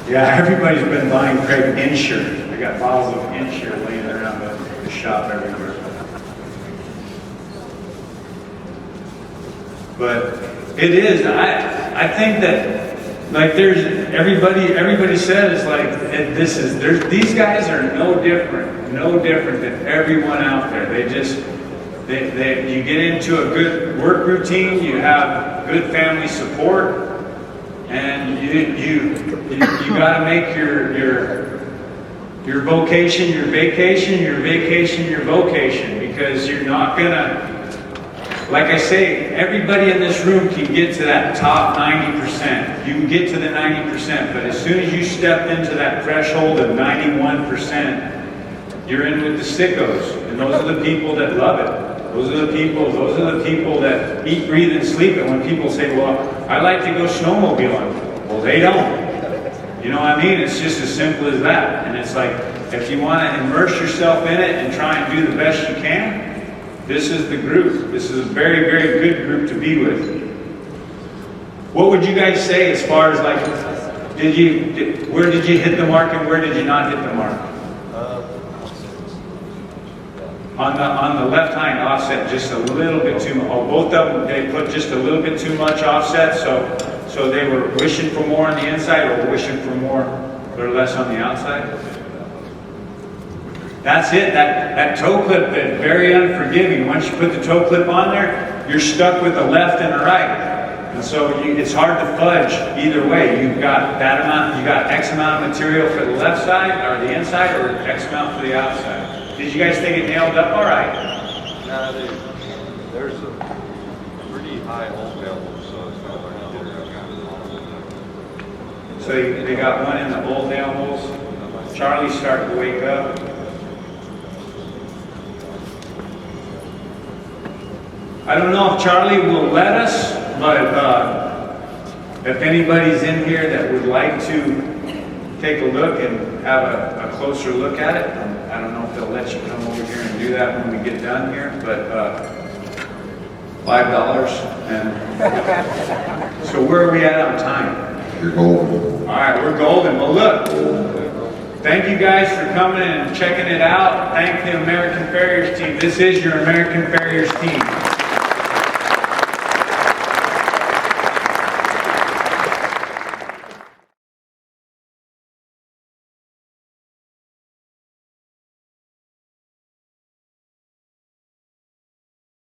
Yeah, everybody's been buying Craig Insure. I got bottles of Insure laying around the shop everywhere. But it is. I think that, like, there's everybody says, like, these guys are no different than everyone out there. You get into a good work routine, you have good family support, and you got to make your vocation your vacation, your vacation your vocation, because you're not gonna. Like I say, everybody in this room can get to that top 90%. You can get to the 90%, but as soon as you step into that threshold of 91%, you're in with the sickos. And those are the people that love it. Those are the people that eat, breathe, and sleep it. When people say, well, I like to go snowmobiling. Well, they don't. You know what I mean? It's just as simple as that. And it's like, if you want to immerse yourself in it and try and do the best you can, this is the group. This is a very, very good group to be with. What would you guys say as far as, like, where did you hit the mark and where did you not hit the mark? On the left hind offset, just a little bit too much. Oh, both of them, they put just a little bit too much offset, so they were wishing for more on the inside or wishing for more or less on the outside? That's it. That toe clip is very unforgiving. Once you put the toe clip on there, you're stuck with the left and the right. And so it's hard to fudge either way. You've got that amount, you got X amount of material for the left side or the inside, or X amount for the outside. Did you guys think it nailed up all right? No, there's a pretty high old elbow, so it's not like So they got one in the old elbows. Charlie's starting to wake up. I don't know if Charlie will let us, but if anybody's in here that would like to take a look and have a closer look at it, I don't know if they'll let you come over here and do that when we get done here, but $5. And so where are we at on time? You're golden. All right, we're golden. Well, look, thank you guys for coming and checking it out. Thank the American Farriers team. This is your American Farriers team.